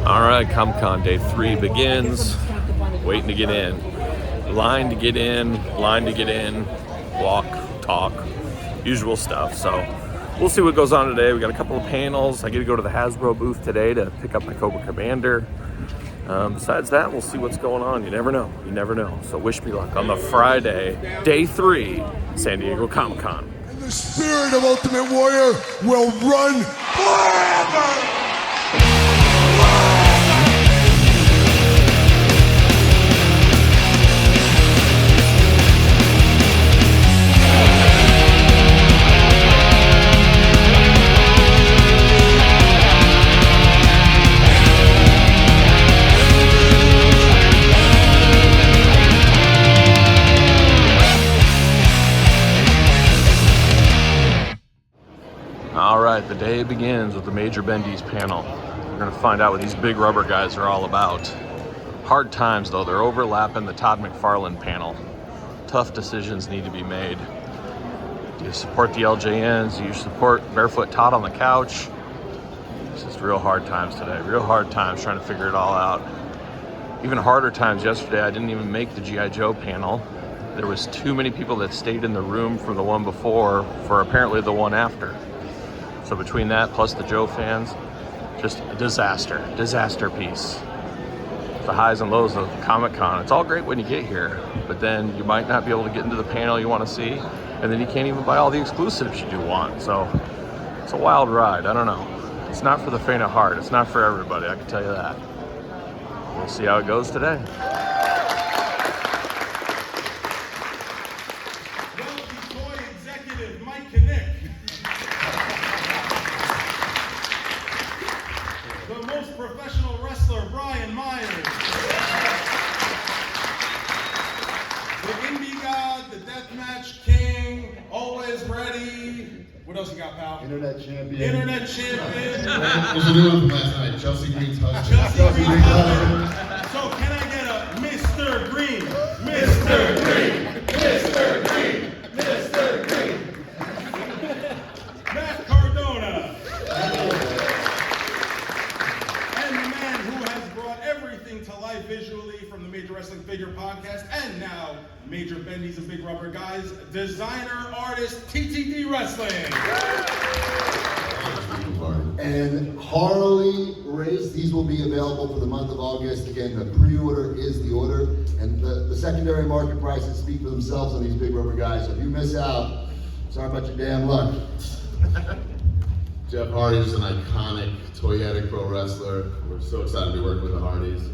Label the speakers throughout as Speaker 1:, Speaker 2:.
Speaker 1: All right, Comic-Con Day 3 begins. Waiting to get in. Line to get in, walk, talk, usual stuff. So we'll see what goes on today. We got a couple of panels. I get to go to the Hasbro booth today to pick up my Cobra Commander. Besides that, we'll see what's going on. You never know. So wish me luck on the Friday, Day 3, San Diego Comic-Con.
Speaker 2: And the spirit of Ultimate Warrior will run forever!
Speaker 1: Alright, the day begins with the Major Bendy's panel. We're going to find out what these big rubber guys are all about. Hard times though, they're overlapping the Todd McFarlane panel. Tough decisions need to be made. Do you support the LJNs? Do you support Barefoot Todd on the couch? It's just real hard times today. Real hard times trying to figure it all out. Even harder times yesterday, I didn't even make the G.I. Joe panel. There was too many people that stayed in the room from the one before for apparently the one after. So between that plus the Joe fans, just a disaster piece. The highs and lows of Comic-Con. It's all great when you get here, but then you might not be able to get into the panel you want to see, and then you can't even buy all the exclusives you do want. So it's a wild ride. I don't know. It's not for the faint of heart. It's not for everybody, I can tell you that. We'll see how it goes today.
Speaker 3: Professional wrestler Brian Myers, the indie god, the deathmatch king, always ready. What else you got, pal?
Speaker 2: Internet champion.
Speaker 3: There's
Speaker 2: a new one from last night. Chelsea Green's husband.
Speaker 3: Chelsea Green's husband. So can I get a Mr. Green? Mr. Green. Mr. Green. Mr. Green. Matt Cardona. To life visually from the Major Wrestling Figure Podcast, and now Major Bendy's and Big Rubber Guys, designer artist TTD Wrestling.
Speaker 2: And Harley Race, these will be available for the month of August. Again, the pre-order is the order, and the secondary market prices speak for themselves on these Big Rubber Guys. So if you miss out, sorry about your damn luck.
Speaker 4: Jeff Hardy's an iconic toyetic pro wrestler. We're so excited to be working with the Hardys.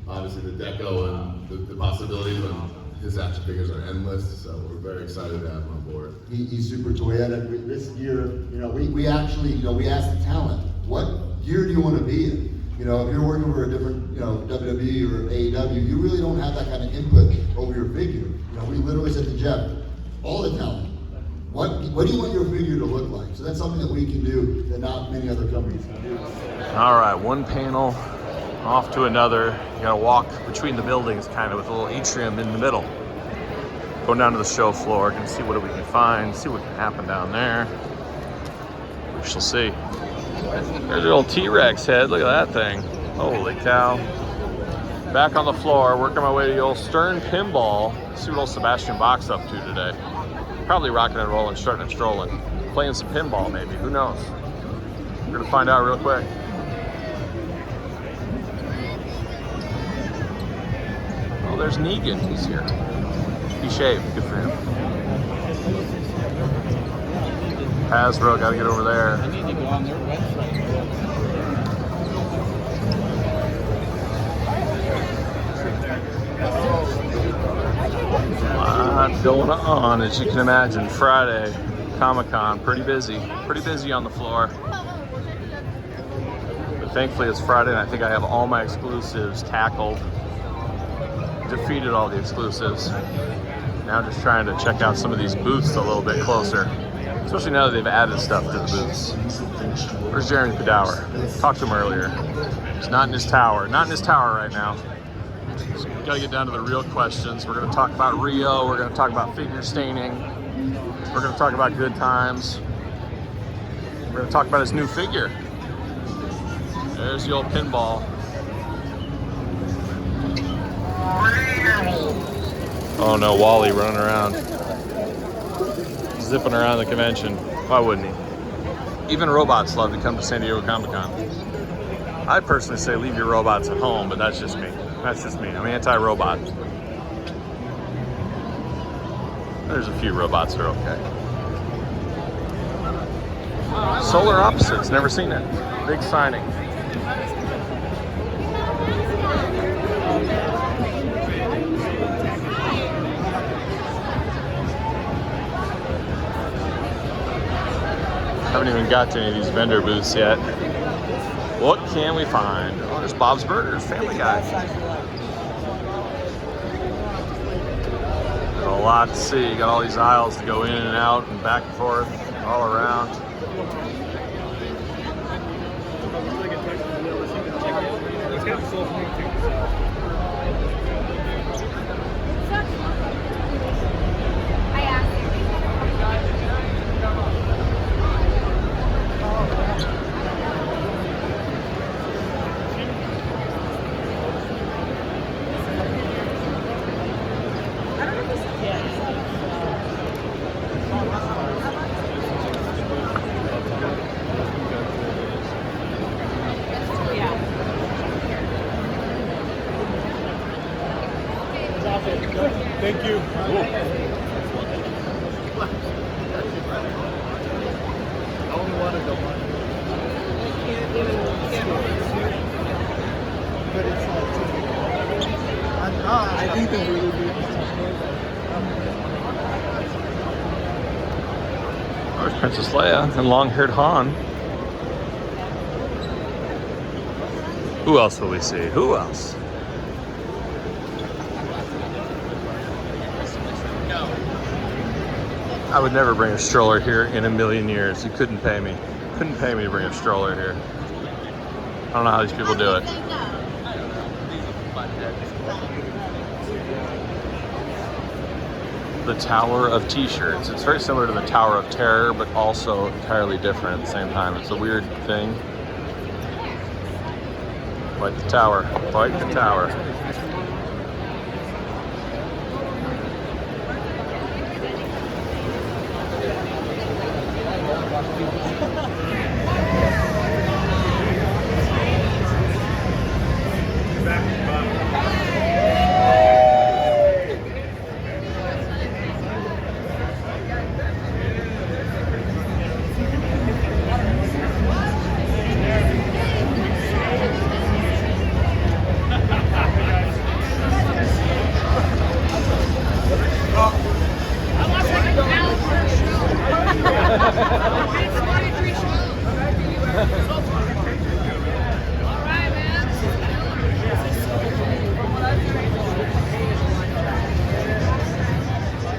Speaker 4: Obviously the deco and the possibilities on his action figures are endless, so we're very excited to have him on board.
Speaker 2: He's super toyetic. This year, we actually, we asked the talent, what gear do you want to be in? If you're working for a different, WWE or AEW, you really don't have that kind of input over your figure. We literally said to Jeff, all the talent, what do you want your figure to look like? So that's something that we can do that not many other companies can do.
Speaker 1: All right, one panel off to another. You gotta walk between the buildings kind of with a little atrium in the middle. Going down to the show floor, gonna see what we can find, see what can happen down there. We shall see. There's the old T-Rex head, look at that thing. Holy cow. Back on the floor, working my way to the old Stern Pinball. See what old Sebastian Bach's up to today. Probably rocking and rolling, starting and strolling. Playing some pinball maybe, who knows? We're gonna find out real quick. Oh, there's Negan, he's here. He shaved, good for him. Hasbro, gotta get over there.
Speaker 5: I need to go on their website.
Speaker 1: Lots going on, as you can imagine. Friday, Comic-Con, pretty busy on the floor. But thankfully it's Friday and I think I have all my exclusives tackled. Defeated all the exclusives. Now just trying to check out some of these booths a little bit closer. Especially now that they've added stuff to the booths. Where's Jeremy Padower? Talked to him earlier. He's not in his tower right now. So we gotta get down to the real questions. We're gonna talk about Rio, we're gonna talk about figure staining, we're gonna talk about good times, we're gonna talk about his new figure. There's the old pinball. Oh no, Wally running around. Zipping around the convention. Why wouldn't he? Even robots love to come to San Diego Comic-Con. I personally say leave your robots at home, but that's just me. That's just me. I'm anti-robot. There's a few robots that are okay. Solar Opposites, never seen it. Big signing. Haven't even got to any of these vendor booths yet. What can we find? Oh, there's Bob's Burgers, Family Guy. Got a lot to see. Got all these aisles to go in and out and back and forth, all around.
Speaker 3: Thank you.
Speaker 5: I think that we would be.
Speaker 1: There's Princess Leia and long-haired Han. Who else will we see? Who else? I would never bring a stroller here in a million years. You couldn't pay me. Couldn't pay me to bring a stroller here. I don't know how these people do it. The Tower of T-shirts. It's very similar to the Tower of Terror, but also entirely different at the same time. It's a weird thing. Quite the tower. Quite the tower.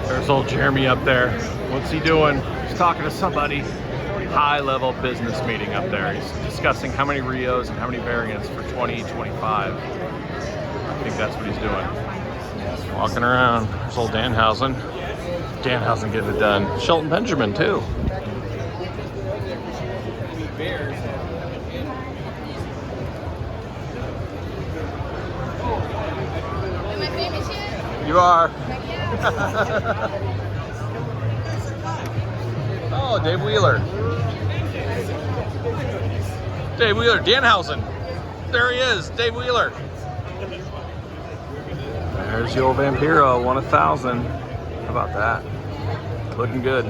Speaker 1: There's old Jeremy up there. What's he doing? He's talking to somebody. High-level business meeting up there. He's discussing how many Rios and how many variants for 2025. I think that's what he's doing. Walking around. There's old Danhausen. Danhausen getting it done. Shelton Benjamin, too.
Speaker 6: Am I famous yet?
Speaker 1: You are. Oh, Dave Wheeler. Dave Wheeler, Danhausen. There he is, Dave Wheeler. There's the old Vampiro, 1,000. How about that? Looking good.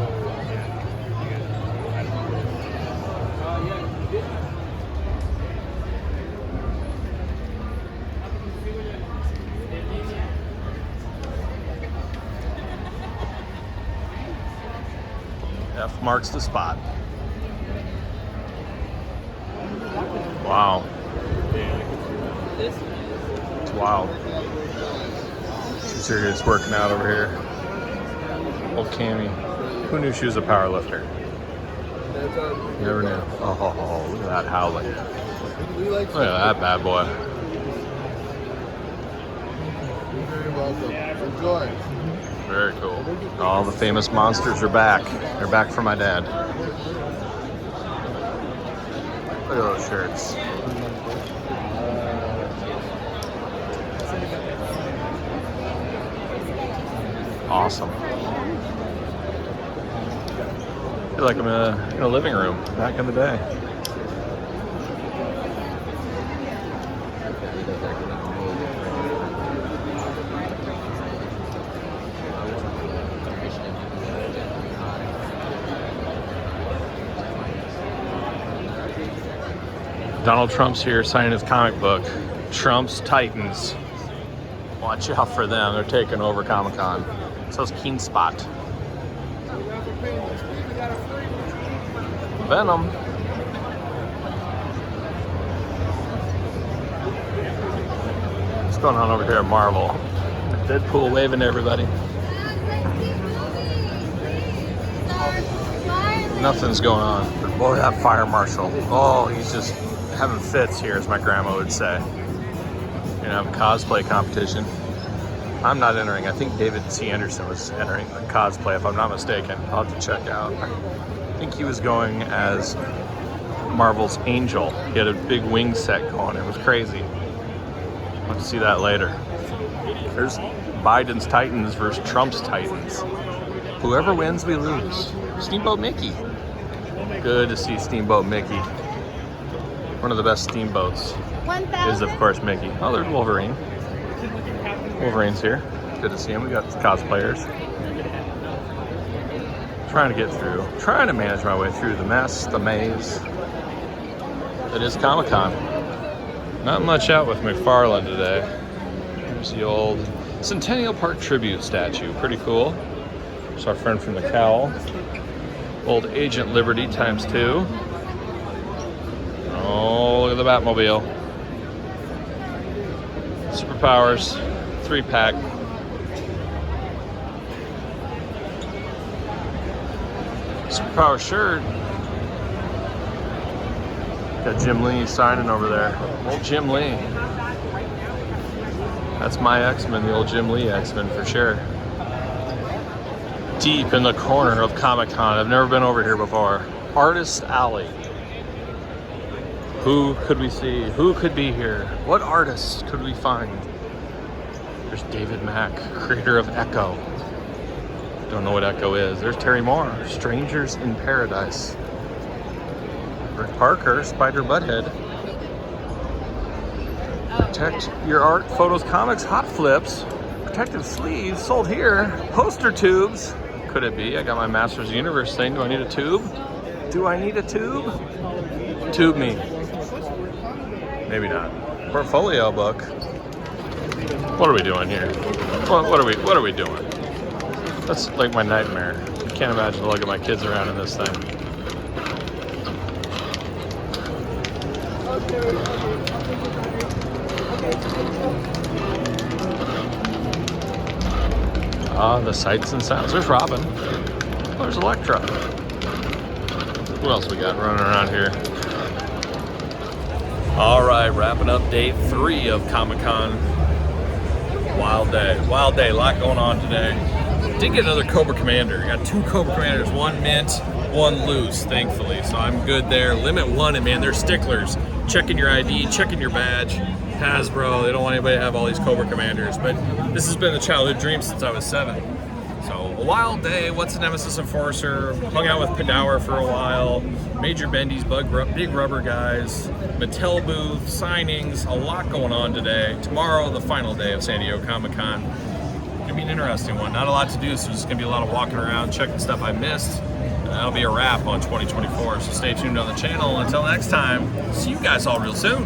Speaker 1: F marks the spot. Wow. It's wild. She's here just working out over here. Old Cammy. Who knew she was a power lifter? Never knew. Oh, look at that howling. Look at that bad boy.
Speaker 5: You're very welcome. Enjoy.
Speaker 1: Very cool. All the famous monsters are back. They're back for my dad. Look at those shirts. Awesome. I feel like I'm in a living room back in the day. Donald Trump's here signing his comic book, Trump's Titans. Watch out for them, they're taking over Comic-Con. So is Keen Spot. Venom. What's going on over here at Marvel? Deadpool waving to everybody. Nothing's going on. But boy, that fire marshal. Oh, he's just having fits here, as my grandma would say. You're gonna have a cosplay competition. I'm not entering. I think David C. Anderson was entering the cosplay, if I'm not mistaken. I'll have to check out. I think he was going as Marvel's Angel. He had a big wing set going. It was crazy. I'll have to see that later. There's Biden's Titans versus Trump's Titans. Whoever wins, we lose. Steamboat Mickey. Good to see Steamboat Mickey. One of the best steamboats is, of course, Mickey. Oh, there's Wolverine. Wolverine's here. Good to see him. We got cosplayers. Trying to get through. Trying to manage my way through the mess, the maze that is Comic-Con. Not much out with McFarlane today. There's the old Centennial Park tribute statue. Pretty cool. It's our friend from the cowl. Old Agent Liberty ×2. Oh, look at the Batmobile. Superpowers, 3-pack. Superpower shirt. Got Jim Lee signing over there. Old Jim Lee. That's my X-Men, the old Jim Lee X-Men for sure. Deep in the corner of Comic-Con. I've never been over here before. Artist Alley. Who could we see? Who could be here? What artists could we find? There's David Mack, creator of Echo. Don't know what Echo is. There's Terry Moore, Strangers in Paradise. Rick Parker, Spider Butthead. Protect your art, photos, comics, hot flips. Protective sleeves, sold here. Poster tubes. Could it be? I got my Masters of the Universe thing. Do I need a tube? Do I need a tube? Tube me. Maybe not. Portfolio book. What are we doing here? What are we doing? That's like my nightmare. I can't imagine lugging my kids around in this thing. Ah, the sights and sounds. There's Robin. Oh, there's Elektra. What else we got running around here? All right, wrapping up day 3 of Comic-Con. Wild day, a lot going on today. Did get another Cobra Commander. Got 2 Cobra Commanders, 1 mint, 1 loose, thankfully. So I'm good there. Limit 1, and man, they're sticklers. Checking your ID, checking your badge. Hasbro, they don't want anybody to have all these Cobra Commanders, but this has been a childhood dream since I was 7. So a wild day. What's a Nemesis Enforcer? Hung out with Padour for a while. Major Bendy's big rubber guys. Mattel booth, signings, a lot going on today. Tomorrow, the final day of San Diego Comic-Con. Gonna be an interesting one. Not a lot to do, so there's gonna be a lot of walking around, checking stuff I missed. And that'll be a wrap on 2024. So stay tuned on the channel. Until next time, see you guys all real soon.